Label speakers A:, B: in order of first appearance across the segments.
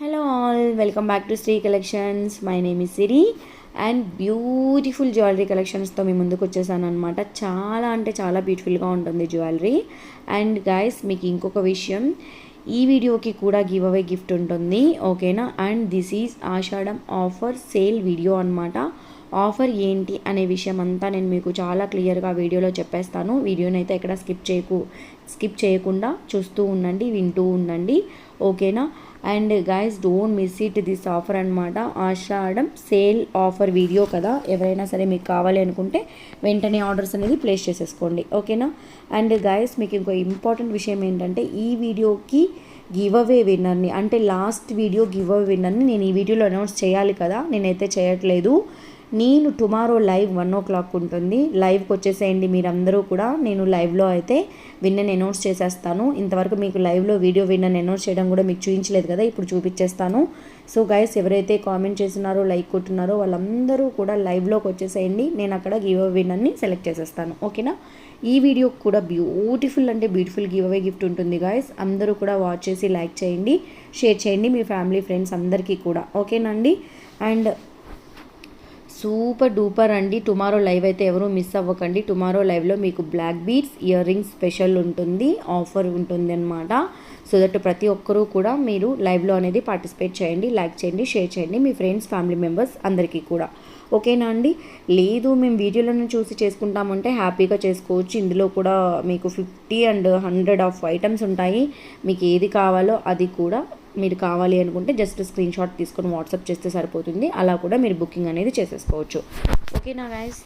A: Hello all, welcome back to Sri Collections. My name is Siri and beautiful jewellery కలెక్షన్స్తో మీ ముందుకు వచ్చేసాను అనమాట. చాలా అంటే చాలా బ్యూటిఫుల్గా ఉంటుంది జ్యువెలరీ. అండ్ గైస్, మీకు ఇంకొక విషయం, ఈ వీడియోకి కూడా గివ్ అవే గిఫ్ట్ ఉంటుంది, ఓకేనా. And this is Ashadham offer sale video అనమాట. ఆఫర్ ఏంటి అనే విషయం అంతా నేను మీకు చాలా క్లియర్గా వీడియోలో చెప్పేస్తాను. వీడియోని అయితే ఎక్కడ స్కిప్ చేయకుండా చూస్తూ ఉండండి, వింటూ ఉండండి, ఓకేనా. And guys, don't miss it, this offer అనమాట. ఆషాఢం సేల్ ఆఫర్ వీడియో కదా, ఎవరైనా సరే మీకు కావాలి అనుకుంటే వెంటనే ఆర్డర్స్ అనేది ప్లేస్ చేసేసుకోండి, ఓకేనా. అండ్ గైస్, మీకు ఇంకో ఇంపార్టెంట్ విషయం ఏంటంటే, ఈ వీడియోకి గివ్ అవే విన్నర్ని, అంటే లాస్ట్ వీడియో గివ్ అవే విన్నర్ని నేను ఈ వీడియోలో అనౌన్స్ చేయాలి కదా, నేనైతే చేయట్లేదు. నేను టుమారో లైవ్ 1 o'clock ఉంటుంది, లైవ్కి వచ్చేసేయండి మీరందరూ కూడా. నేను లైవ్లో అయితే విన్నర్ని అనౌన్స్ చేసేస్తాను. ఇంతవరకు మీకు లైవ్లో వీడియో విన్నర్ని అనౌన్స్ చేయడం కూడా మీకు చూపించలేదు కదా, ఇప్పుడు చూపించేస్తాను. సో గైస్, ఎవరైతే కామెంట్ చేస్తున్నారో, లైక్ కొట్టున్నారో వాళ్ళందరూ కూడా లైవ్లోకి వచ్చేసేయండి. నేను అక్కడ గివ్ అవే విన్నర్ని సెలెక్ట్ చేసేస్తాను, ఓకేనా. ఈ వీడియో కూడా బ్యూటిఫుల్ అంటే బ్యూటిఫుల్ గివ్ అవే గిఫ్ట్ ఉంటుంది గైస్. అందరూ కూడా వాచ్ చేసి లైక్ చేయండి, షేర్ చేయండి మీ ఫ్యామిలీ ఫ్రెండ్స్ అందరికీ కూడా, ఓకేనండి. అండ్ సూపర్ డూపర్ అండి, టుమారో లైవ్ అయితే ఎవరూ మిస్ అవ్వకండి. టుమారో లైవ్లో మీకు black beads ear rings special ఉంటుంది, ఆఫర్ ఉంటుంది అనమాట. సో దట్ ప్రతి ఒక్కరూ కూడా మీరు లైవ్లో అనేది పార్టిసిపేట్ చేయండి, లైక్ చేయండి, షేర్ చేయండి మీ ఫ్రెండ్స్ ఫ్యామిలీ మెంబర్స్ అందరికీ కూడా, ఓకేనా అండి. లేదు మేము వీడియోలను చూసి చేసుకుంటామంటే హ్యాపీగా చేసుకోవచ్చు. ఇందులో కూడా మీకు 50 and 100 ఆఫ్ ఐటమ్స్ ఉంటాయి. మీకు ఏది కావాలో అది కూడా మీరు కావాలి అనుకుంటే జస్ట్ స్క్రీన్ షాట్ తీసుకొని వాట్సాప్ చేస్తే సరిపోతుంది. అలా కూడా మీరు బుకింగ్ అనేది చేసేసుకోవచ్చు, ఓకేనా గైస్.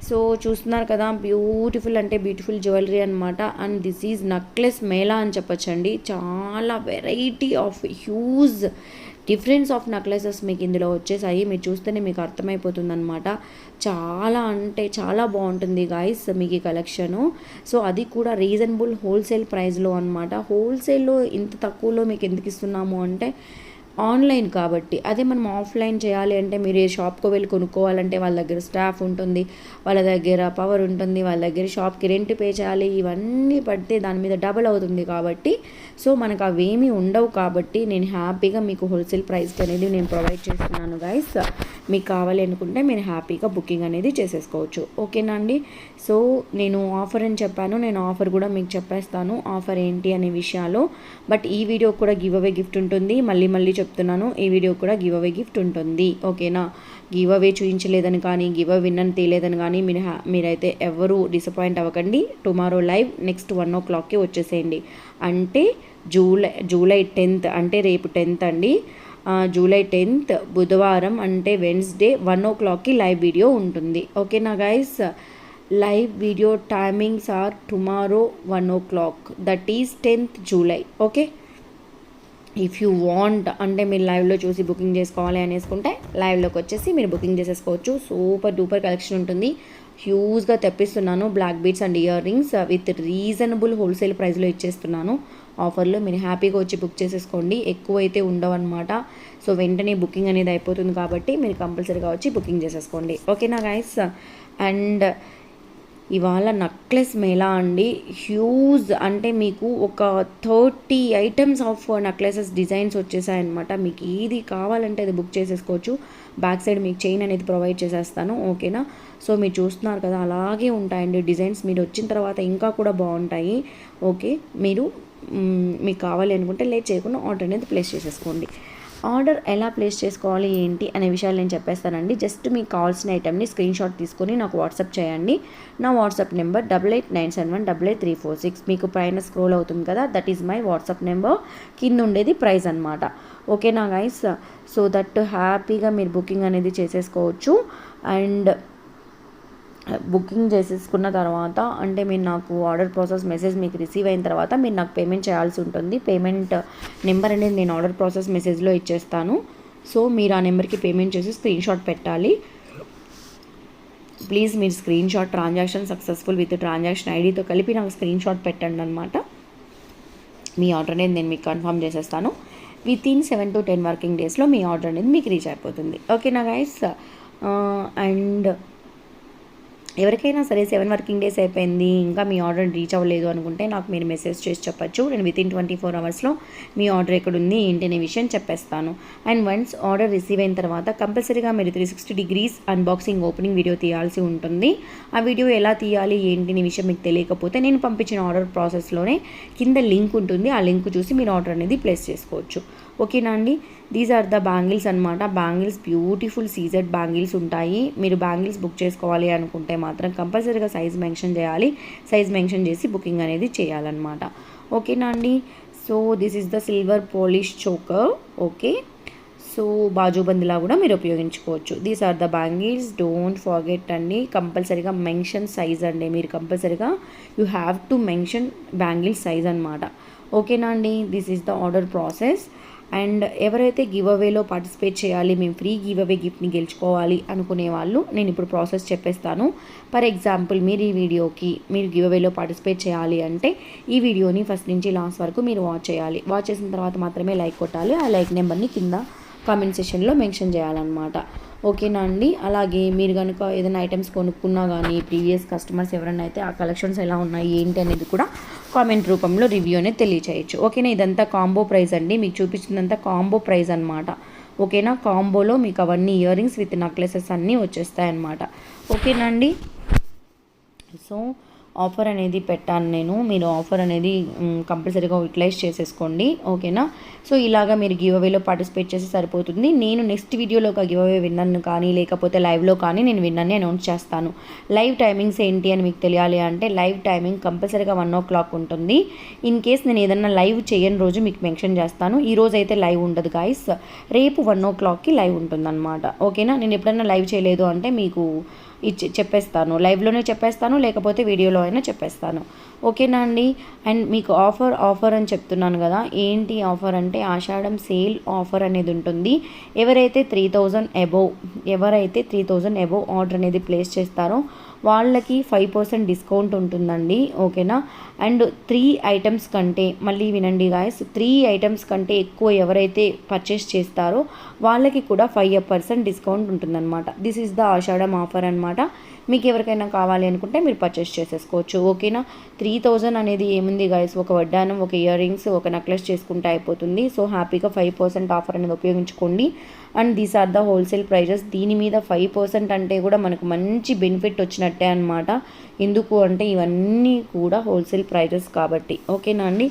A: సో చూస్తున్నారు కదా, బ్యూటిఫుల్ అంటే బ్యూటిఫుల్ జ్యువెలరీ అనమాట. And this is necklace Mela అని చెప్పచ్చండి. చాలా variety of huge difference of necklaces మీకు ఇందులో వచ్చేసాయి. మీరు చూస్తేనే మీకు అర్థమైపోతుంది అనమాట. చాలా అంటే చాలా బాగుంటుంది గాయస్ మీకు ఈ కలెక్షను. సో అది కూడా రీజనబుల్ హోల్సేల్ ప్రైస్లో అనమాట. హోల్సేల్లో ఇంత తక్కువలో మీకు ఎందుకు ఇస్తున్నాము అంటే ఆన్లైన్ కాబట్టి. అదే మనం ఆఫ్లైన్ చేయాలి అంటే మీరు ఏ షాప్కి వెళ్ళి కొనుక్కోవాలంటే వాళ్ళ దగ్గర స్టాఫ్ ఉంటుంది, వాళ్ళ దగ్గర పవర్ ఉంటుంది, వాళ్ళ దగ్గర షాప్కి రెంట్ పే చేయాలి, ఇవన్నీ పడితే దాని మీద డబల్ అవుతుంది కాబట్టి. సో మనకు అవేమీ ఉండవు కాబట్టి నేను హ్యాపీగా మీకు హోల్సేల్ ప్రైస్కి అనేది నేను ప్రొవైడ్ చేస్తున్నాను గైస్. మీకు కావాలి అనుకుంటే మీరు హ్యాపీగా బుకింగ్ అనేది చేసేసుకోవచ్చు, ఓకేనా అండి. సో నేను ఆఫర్ అని చెప్పాను, నేను ఆఫర్ కూడా మీకు చెప్పేస్తాను ఆఫర్ ఏంటి అనే విషయాలు. బట్ ఈ వీడియో కూడా గివ్ అవే గిఫ్ట్ ఉంటుంది, మళ్ళీ చెప్తున్నాను, ఈ వీడియో కూడా గివ్ అవే గిఫ్ట్ ఉంటుంది, ఓకేనా. గివ్ అవే చూపించలేదని కానీ గివ్ అవే విన్నని తేలేదని కానీ మీరైతే ఎవరు డిసప్పాయింట్ అవ్వకండి. టుమారో లైవ్ నెక్స్ట్ 1 o'clockకి వచ్చేసేయండి. అంటే జూలై 10th, అంటే రేపు 10th అండి. జూలై 10th బుధవారం, అంటే వెన్స్డే 1 o'clockకి లైవ్ వీడియో ఉంటుంది, ఓకేనా guys. Live video timings are tomorrow 1 o'clock, that is 10th July, okay. If you want అంటే మీరు లైవ్లో చూసి బుకింగ్ చేసుకోవాలి అనేసుకుంటే లైవ్లోకి వచ్చేసి మీరు బుకింగ్ చేసేసుకోవచ్చు. సూపర్ డూపర్ కలెక్షన్ ఉంటుంది. హ్యూజ్గా తెప్పిస్తున్నాను black beads and earrings with reasonable wholesale ప్రైస్లో ఇచ్చేస్తున్నాను ఆఫర్లో. మీరు హ్యాపీగా వచ్చి బుక్ చేసేసుకోండి, ఎక్కువ అయితే ఉండవు అనమాట. సో వెంటనే బుకింగ్ అనేది అయిపోతుంది కాబట్టి మీరు కంపల్సరీగా వచ్చి బుకింగ్ చేసేసుకోండి, ఓకేనా గైస్. అండ్ ఇవాళ నెక్లెస్ మేళా అండి. హ్యూజ్ అంటే మీకు ఒక 30 items ఆఫ్ నెక్లెసెస్ డిజైన్స్ వచ్చేసాయన్నమాట. మీకు ఏది కావాలంటే అది బుక్ చేసేసుకోవచ్చు. బ్యాక్ సైడ్ మీకు చైన్ అనేది ప్రొవైడ్ చేసేస్తాను, ఓకేనా. సో మీరు చూస్తున్నారు కదా, అలాగే ఉంటాయండి డిజైన్స్. మీరు వచ్చిన తర్వాత ఇంకా కూడా బాగుంటాయి, ఓకే. మీకు కావాలి అనుకుంటే లేట్ చేయకుండా ఆర్డర్ అనేది ప్లేస్ చేసేసుకోండి. ఆర్డర్ ఎలా ప్లేస్ చేసుకోవాలి ఏంటి అనే విషయాలు నేను చెప్పేస్తానండి. జస్ట్ మీకు కావాల్సిన ఐటమ్ని స్క్రీన్ షాట్ తీసుకొని నాకు వాట్సాప్ చేయండి. నా వాట్సాప్ నెంబర్ 8897188346. మీకు పైన స్క్రోల్ అవుతుంది కదా, that is my WhatsApp number. కింద ఉండేది ప్రైస్ అనమాట, ఓకేనా గైస్. సో దట్ హ్యాపీగా మీరు బుకింగ్ అనేది చేసేసుకోవచ్చు. అండ్ బుకింగ్ చేసేసుకున్న తర్వాత అంటే మీరు నాకు ఆర్డర్ ప్రాసెస్ మెసేజ్ మీకు రిసీవ్ అయిన తర్వాత మీరు నాకు పేమెంట్ చేయాల్సి ఉంటుంది. పేమెంట్ నెంబర్ అనేది నేను ఆర్డర్ ప్రాసెస్ మెసేజ్లో ఇచ్చేస్తాను. సో మీరు ఆ నెంబర్కి పేమెంట్ చేసి స్క్రీన్ షాట్ పెట్టాలి. ప్లీజ్ మీరు screen shot transaction successful with transaction ఐడితో కలిపి నాకు స్క్రీన్ షాట్ పెట్టండి అనమాట. మీ ఆర్డర్ అనేది నేను మీకు కన్ఫర్మ్ చేసేస్తాను. వితిన్ 7 to 10 వర్కింగ్ డేస్లో మీ ఆర్డర్ అనేది మీకు రీచ్ అయిపోతుంది, ఓకేనా గైస్. అండ్ ఎవరికైనా సరే 7 వర్కింగ్ డేస్ అయిపోయింది, ఇంకా మీ ఆర్డర్ రీచ్ అవ్వలేదు అనుకుంటే నాకు మీరు మెసేజ్ చేసి చెప్పచ్చు. నేను వితిన్ 24 అవర్స్లో మీ ఆర్డర్ ఎక్కడుంది ఏంటి అనే విషయం చెప్పేస్తాను. అండ్ వన్స్ ఆర్డర్ రిసీవ్ అయిన తర్వాత కంపల్సరీగా మీరు 360 డిగ్రీస్ అన్బాక్సింగ్ ఓపెనింగ్ వీడియో తీయాల్సి ఉంటుంది. ఆ వీడియో ఎలా తీయాలి ఏంటి అనే విషయం మీకు తెలియకపోతే నేను పంపించిన ఆర్డర్ ప్రాసెస్లోనే కింద లింక్ ఉంటుంది. ఆ లింక్ చూసి మీరు ఆర్డర్ అనేది ప్లేస్ చేసుకోవచ్చు. ఓకేనా అండి. దీస్ ఆర్ ద బ్యాంగిల్స్ అనమాట. బ్యాంగిల్స్ బ్యూటిఫుల్ సీజెడ్ బ్యాంగిల్స్ ఉంటాయి. మీరు బ్యాంగిల్స్ బుక్ చేసుకోవాలి అనుకుంటే మాత్రం కంపల్సరీగా సైజ్ మెన్షన్ చేయాలి. సైజ్ మెన్షన్ చేసి బుకింగ్ అనేది చేయాలన్నమాట. ఓకేనా అండి. So this is the silver polish choker. Okay, so బాజుబందిలా కూడా మీరు ఉపయోగించుకోవచ్చు. These are the bangles. Don't forget అండి, కంపల్సరీగా మెన్షన్ సైజ్ అండి. మీరు కంపల్సరీగా you have to mention bangle size అనమాట. ఓకేనా అండి. This is the order process. And ఎవరైతే గివ్ అవేలో పార్టిసిపేట్ చేయాలి, మేము ఫ్రీ గివ్ అవే గిఫ్ట్ని గెలుచుకోవాలి అనుకునే వాళ్ళు నేను ఇప్పుడు ప్రాసెస్ చెప్పేస్తాను. ఫర్ ఎగ్జాంపుల్ మీరు ఈ వీడియోకి మీరు గివ్ అవేలో పార్టిసిపేట్ చేయాలి అంటే ఈ వీడియోని ఫస్ట్ నుంచి లాస్ట్ వరకు మీరు వాచ్ చేయాలి. వాచ్ చేసిన తర్వాత మాత్రమే లైక్ కొట్టాలి. ఆ లైక్ నెంబర్ని కింద కామెంట్ సెషన్లో మెన్షన్ చేయాలన్నమాట. ఓకేనా అండి. అలాగే మీరు కనుక ఏదైనా ఐటమ్స్ కొనుక్కున్నా కానీ ప్రీవియస్ కస్టమర్స్ ఎవరైనా అయితే ఆ కలెక్షన్స్ ఎలా ఉన్నాయి ఏంటి అనేది కూడా కామెంట్ రూపంలో రివ్యూ అనేది తెలియచేయచ్చు. ఓకేనా. ఇదంతా కాంబో ప్రైస్ అండి, మీకు చూపించిందంతా కాంబో ప్రైస్ అనమాట. ఓకేనా. కాంబోలో మీకు అవన్నీ ఇయర్ రింగ్స్ విత్ నెక్లెసెస్ అన్నీ వచ్చేస్తాయి అన్నమాట. ఓకేనా అండి. సో ఆఫర్ అనేది పెట్టాను నేను, మీరు ఆఫర్ అనేది కంపల్సరీగా యూటిలైజ్ చేసేసుకోండి. ఓకేనా. సో ఇలాగా మీరు గివ్ అవేలో పార్టిసిపేట్ చేసి సరిపోతుంది. నేను నెక్స్ట్ వీడియోలో ఒక గివ్ అవే విన్నర్ను కానీ లేకపోతే లైవ్లో కానీ నేను విన్నర్ని అనౌన్స్ చేస్తాను. లైవ్ టైమింగ్స్ ఏంటి అని మీకు తెలియాలి అంటే లైవ్ టైమింగ్ కంపల్సరీగా 1 o'clock ఉంటుంది. ఇన్ కేస్ నేను ఏదన్నా లైవ్ చేయని రోజు మీకు మెన్షన్ చేస్తాను. ఈ రోజు అయితే లైవ్ ఉండదు గాయస్, రేపు 1 o'clockకి లైవ్ ఉంటుందన్నమాట. ఓకేనా. నేను ఎప్పుడన్నా లైవ్ చేయలేదు అంటే మీకు చెప్పేస్తాను, లైవ్లోనే చెప్పేస్తాను, లేకపోతే వీడియోలో అయినా చెప్పేస్తాను. ఓకేనా అండి. అండ్ మీకు ఆఫర్ అని చెప్తున్నాను కదా, ఏంటి ఆఫర్ అంటే ఆషాఢం సేల్ ఆఫర్ అనేది ఉంటుంది. ఎవరైతే 3000 అబోవ్ ఆర్డర్ అనేది ప్లేస్ చేస్తారో వాళ్ళకి 5% డిస్కౌంట్ ఉంటుందండి. ఓకేనా. అండ్ 3 ఐటమ్స్ కంటే, మళ్ళీ వినండి గాయస్, 3 ఐటమ్స్ కంటే ఎక్కువ ఎవరైతే పర్చేస్ చేస్తారో వాళ్ళకి కూడా 5% డిస్కౌంట్ ఉంటుందన్నమాట. This is the Ashadham offer అనమాట. మీకు ఎవరికైనా కావాలి అనుకుంటే మీరు పర్చేస్ చేసేసుకోవచ్చు. ఓకేనా. 3000 అనేది ఏముంది గాయస్, ఒక వడ్డానం, ఒక ఇయర్ రింగ్స్, ఒక నెక్లెస్ చేసుకుంటే అయిపోతుంది. సో హ్యాపీగా 5% ఆఫర్ అనేది ఉపయోగించుకోండి. And these are the wholesale prices. దీని మీద 5% అంటే కూడా మనకు మంచి బెనిఫిట్ వచ్చినట్టే అనమాట. ఎందుకు అంటే ఇవన్నీ కూడా హోల్సేల్ ప్రైజెస్ కాబట్టి. ఓకేనా అండి.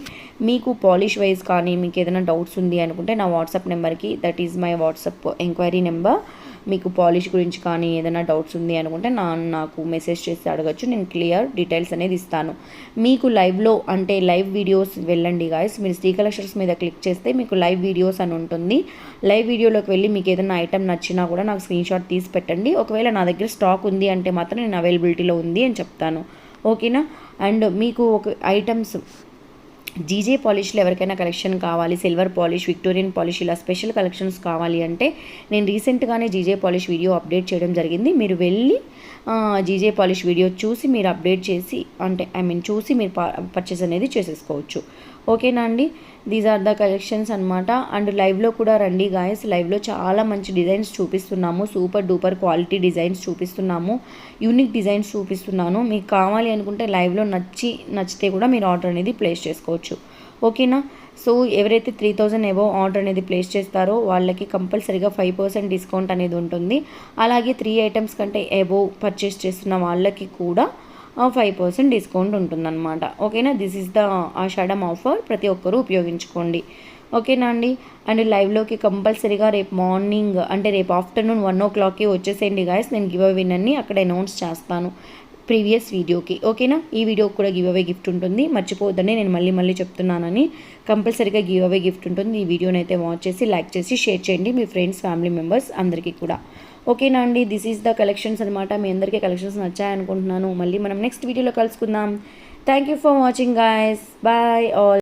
A: మీకు పాలిష్ వైజ్ కానీ మీకు ఏదైనా డౌట్స్ ఉంది అనుకుంటే నా వాట్సాప్ నెంబర్కి, that is my WhatsApp enquiry number, మీకు పాలిష్ గురించి కానీ ఏదైనా డౌట్స్ ఉంది అనుకుంటే నాకు మెసేజ్ చేసి అడగచ్చు. నేను క్లియర్ డీటెయిల్స్ అనేది ఇస్తాను. మీకు లైవ్లో అంటే లైవ్ వీడియోస్ వెళ్ళండి గాయస్, మీరు శ్రీ కలెక్షన్స్ మీద క్లిక్ చేస్తే మీకు లైవ్ వీడియోస్ అని ఉంటుంది. లైవ్ వీడియోలోకి వెళ్ళి మీకు ఏదైనా ఐటమ్ నచ్చినా కూడా నాకు స్క్రీన్షాట్ తీసి పెట్టండి. ఒకవేళ నా దగ్గర స్టాక్ ఉంది అంటే మాత్రం నేను అవైలబిలిటీలో ఉంది అని చెప్తాను. ఓకేనా. అండ్ మీకు ఒక ఐటమ్స్ జీజే పాలిష్లో ఎవరికైనా కలెక్షన్ కావాలి, సిల్వర్ పాలిష్, విక్టోరియన్ పాలిష్, ఇలా స్పెషల్ కలెక్షన్స్ కావాలి అంటే నేను రీసెంట్గానే జీజే పాలిష్ వీడియో అప్డేట్ చేయడం జరిగింది. మీరు వెళ్ళి జీజే పాలిష్ వీడియో చూసి మీరు అప్డేట్ చేసి అంటే చూసి మీరు పర్చేస్ అనేది చేసేసుకోవచ్చు. ఓకేనా అండి. దీస్ ఆర్ ద కలెక్షన్స్ అనమాట. అండ్ లైవ్లో కూడా రండి గాయస్, లైవ్లో చాలా మంచి డిజైన్స్ చూపిస్తున్నాము, సూపర్ డూపర్ క్వాలిటీ డిజైన్స్ చూపిస్తున్నాము, యూనిక్ డిజైన్స్ చూపిస్తున్నాను. మీకు కావాలి అనుకుంటే లైవ్లో నచ్చితే కూడా మీరు ఆర్డర్ అనేది ప్లేస్ చేసుకోవచ్చు. ఓకేనా. సో ఎవరైతే 3000 అబోవ్ ఆర్డర్ అనేది ప్లేస్ చేస్తారో వాళ్ళకి కంపల్సరీగా 5% డిస్కౌంట్ అనేది ఉంటుంది. అలాగే 3 ఐటమ్స్ కంటే అబోవ్ పర్చేస్ చేస్తున్న వాళ్ళకి కూడా 5% డిస్కౌంట్ ఉంటుందన్నమాట. ఓకేనా. This is the Ashadham offer, ప్రతి ఒక్కరూ ఉపయోగించుకోండి. ఓకేనా అండి. అండ్ లైవ్లోకి కంపల్సరీగా రేపు మార్నింగ్ అంటే రేపు ఆఫ్టర్నూన్ 1 o'clockకి వచ్చేసేయండి గాయస్. నేను గివ్ అవే విన్నర్ని అక్కడ అనౌన్స్ చేస్తాను ప్రీవియస్ వీడియోకి. ఓకేనా. ఈ వీడియోకి కూడా గివ్ అవే గిఫ్ట్ ఉంటుంది, మర్చిపోవద్దని నేను మళ్ళీ చెప్తున్నానని. కంపల్సరీగా గివ్ అవే గిఫ్ట్ ఉంటుంది. ఈ వీడియోని అయితే వాచ్ చేసి లైక్ చేసి షేర్ చేయండి మీ ఫ్రెండ్స్, ఫ్యామిలీ మెంబర్స్ అందరికీ కూడా. ఓకేనా అండి. దిస్ ఈజ్ ద కలెక్షన్స్ అనమాట. మీ అందరికీ కలెక్షన్స్ నచ్చాయనుకుంటున్నాను. మళ్ళీ మనం నెక్స్ట్ వీడియోలో కలుసుకుందాం. Thank you for watching guys. Bye all.